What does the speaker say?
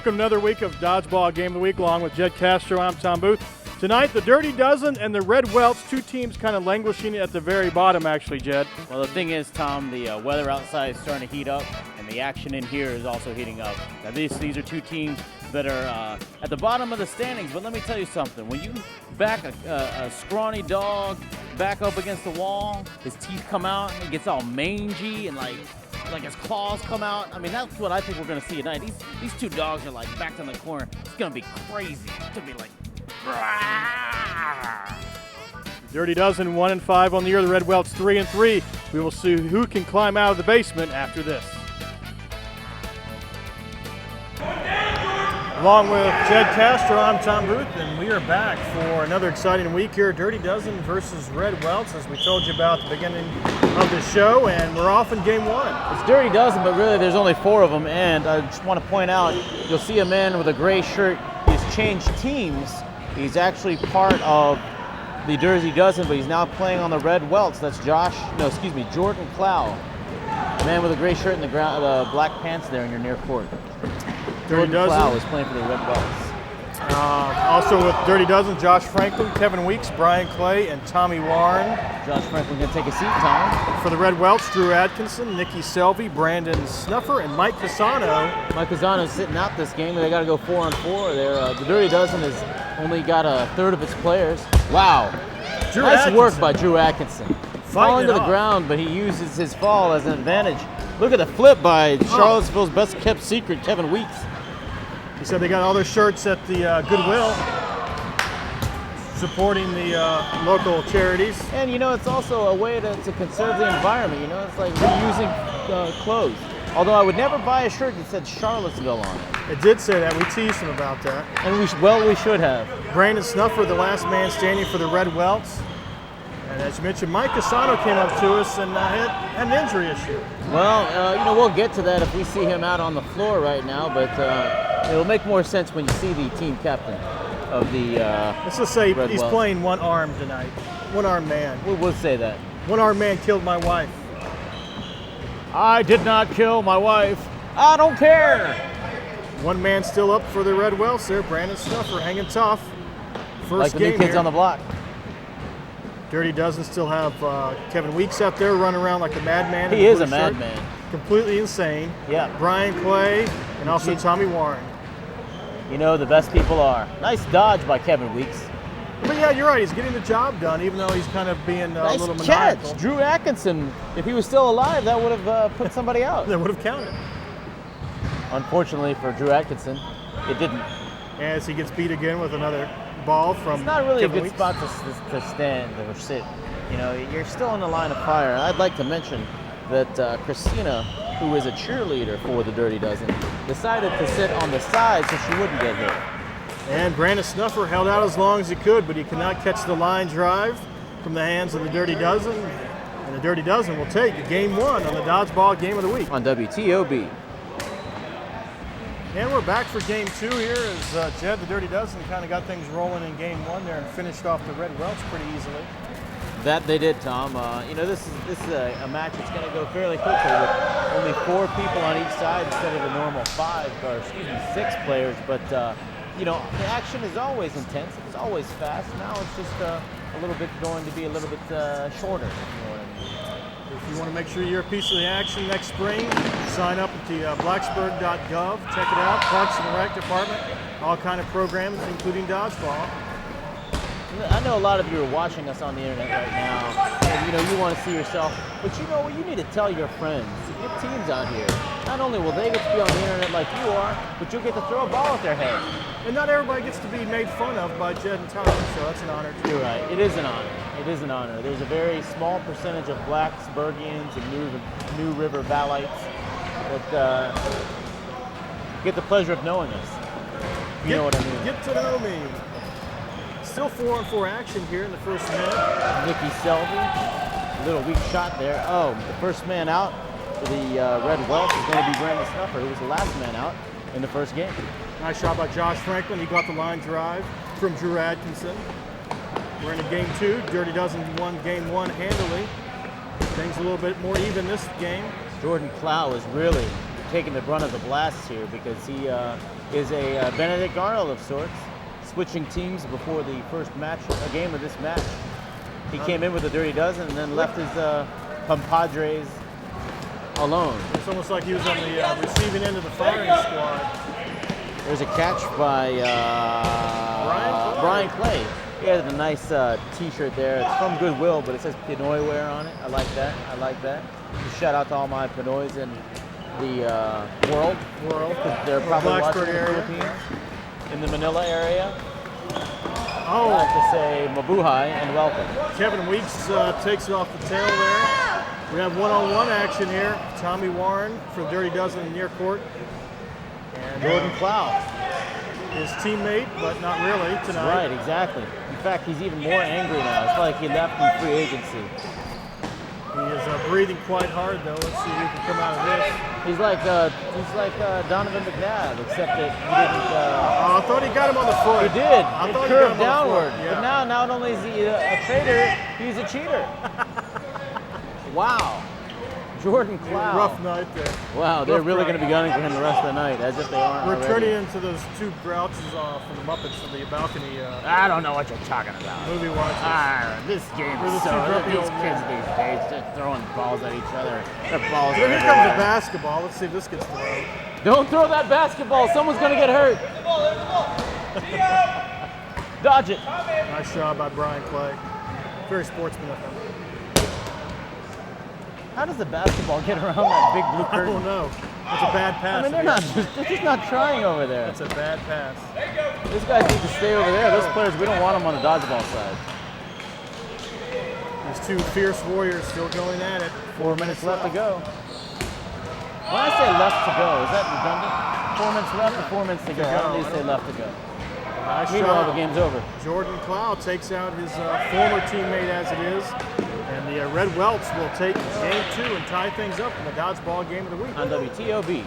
welcome to another week of Dodgeball Game of the Week along with Jed Castro. I'm Tom Booth. Tonight, the Dirty Dozen and the Red Welts, two teams kind of languishing at the very bottom, actually, Jed. Well, the thing is, Tom, the weather outside is starting to heat up, and the action in here is also heating up. Now, these are two teams that are at the bottom of the standings, but let me tell you something. When you back a scrawny dog back up against the wall, his teeth come out, and he gets all mangy, and like his claws come out. I mean, that's what I think we're going to see tonight. These two dogs are like backed in the corner. It's going to be crazy. It's going to be like... Dirty Dozen 1-5 on the year. The Red Welts 3-3. We will see who can climb out of the basement after this. Along with Jed Castro, I'm Tom Booth, and we are back for another exciting week here. Dirty Dozen versus Red Welts, as we told you about at the beginning of the show, and we're off in game one. It's Dirty Dozen, but really there's only four of them, and I just want to point out, you'll see a man with a gray shirt. He's changed teams. He's actually part of the Dirty Dozen, but he's now playing on the Red Welts. That's Jordan Clow. The man with a gray shirt and the black pants there in your near court. Jordan Clow is playing for the Red Welts. Also with Dirty Dozen, Josh Franklin, Kevin Weeks, Brian Clay, and Tommy Warren. Josh Franklin can take a seat, Tom. For the Red Welts, Drew Atkinson, Nikki Selvey, Brandon Snuffer, and Mike Casano. Mike Casano's sitting out this game. They got to go 4-on-4 there. The Dirty Dozen has only got a third of its players. Wow. Nice work by Drew Atkinson. Falling to the ground, but he uses his fall as an advantage. Look at the flip by Charlottesville's best-kept secret, Kevin Weeks. He said they got all their shirts at the Goodwill, supporting the local charities. And, you know, it's also a way to conserve the environment. You know, it's like reusing clothes. Although I would never buy a shirt that said Charlottesville on it. It did say that. We teased him about that. And we should have. Brandon Snuffer, the last man standing for the Red Welts. And as you mentioned, Mike Casano came up to us and had an injury issue. Well, you know, we'll get to that if we see him out on the floor right now, but it'll make more sense when you see the team captain of the Let's just say Red he's Welts. playing one arm tonight. One-armed man. We'll say that. One-armed man killed my wife. I did not kill my wife. I don't care. One man still up for the Red Welts there, Brandon Snuffer, hanging tough. First like the game new kids here. on the block. Dirty Dozen still have Kevin Weeks out there running around like a madman. He is a madman. Completely insane. Yeah. Brian Clay and also Tommy Warren. You know, the best people are. Nice dodge by Kevin Weeks. But yeah, you're right. He's getting the job done, even though he's kind of being a little nice maniacal. catch. Drew Atkinson, if he was still alive, that would have put somebody out. That would have counted. Unfortunately for Drew Atkinson, it didn't. As he gets beat again with another ball from It's not really Kevin a good Weeks. spot to stand or sit. You know, you're still in the line of fire. I'd like to mention that Christina, who is a cheerleader for the Dirty Dozen, decided to sit on the side so she wouldn't get hit. And Brandon Snuffer held out as long as he could, but he could not catch the line drive from the hands of the Dirty Dozen. And the Dirty Dozen will take game one on the Dodgeball Game of the Week. On WTOB. And we're back for game two here as Jed, the Dirty Dozen, kind of got things rolling in game one there and finished off the Red Welts pretty easily. That they did, Tom. You know, this is a match that's going to go fairly quickly with only 4 people on each side instead of the normal 6 players. But, you know, the action is always intense. It's always fast. Now it's just a little bit going to be a little bit shorter. You know what I mean? If you want to make sure you're a piece of the action next spring, sign up at the blacksburg.gov. Check it out. Parks and Rec Department. All kind of programs, including dodgeball. I know a lot of you are watching us on the internet right now, and you know you want to see yourself, but you know what? You need to tell your friends, get teams out here. Not only will they get to be on the internet like you are, but you'll get to throw a ball at their head. And not everybody gets to be made fun of by Jed and Tom, so that's an honor too. You're right. It is an honor. It is an honor. There's a very small percentage of Blacksburgians and New River Vallites that get the pleasure of knowing us. You know what I mean. Get to know me. Still 4-on-4 action here in the first minute. Nikki Selvey, little weak shot there. Oh, the first man out for the Red Welts is going to be Brandon Snuffer, who was the last man out in the first game. Nice shot by Josh Franklin. He got the line drive from Drew Atkinson. We're into game two. Dirty Dozen won game one handily. Things a little bit more even this game. Jordan Clow is really taking the brunt of the blast here because he is a Benedict Arnold of sorts, switching teams before the first game of this match. He came in with a Dirty Dozen and then left his compadres alone. It's almost like he was on the receiving end of the firing squad. There's a catch by Brian Clay. He has a nice T-shirt there. It's from Goodwill, but it says Pinoy wear on it. I like that. I like that. Shout out to all my Pinoys in the world. They're probably watching in the Philippines, in the Manila area. Oh, I'd like to say mabuhay and welcome. Kevin Weeks takes it off the tail there. We have one-on-one action here. Tommy Warren from Dirty Dozen near court. And Jordan Clow. His teammate, but not really tonight. Right, exactly. In fact, he's even more angry now. It's like he left in free agency. He is breathing quite hard, though. Let's see who can come out of this. He's like Donovan McNabb, except that he didn't. I thought he got him on the foot. He did. I It thought he got curved him on the downward. foot, yeah. But now, not only is he a traitor, he's a cheater. Wow. Jordan Clow. Rough night there. Wow, they're really going to be gunning for him the rest of the night, as if they aren't We're already. turning into those two grouches from the Muppets from the balcony I don't know what you're talking about. movie watches. This game We're the is two so. grumpy These old kids men. these days just throwing balls at each other. Their balls Here are comes the everywhere. basketball. Let's see if this gets thrown. Don't throw that basketball. Someone's going to get hurt. Dodge it. Nice job by Brian Clay. Very sportsmanlike. How does the basketball get around that big blue I curtain? don't know. It's a bad pass. I mean, they're just not trying over there. That's a bad pass. These guys need to stay over there. Those players, we don't want them on the dodgeball side. These two fierce warriors still going at it. 4 minutes left to go. When I say left to go, is that redundant? 4 minutes left or 4 minutes to go? I don't need to say left to go. Nice Meanwhile, shot. the game's over. Jordan Clow takes out his former teammate as it is. And the Red Welts will take game 2 and tie things up in the Dodgeball game of the week. On WTOB.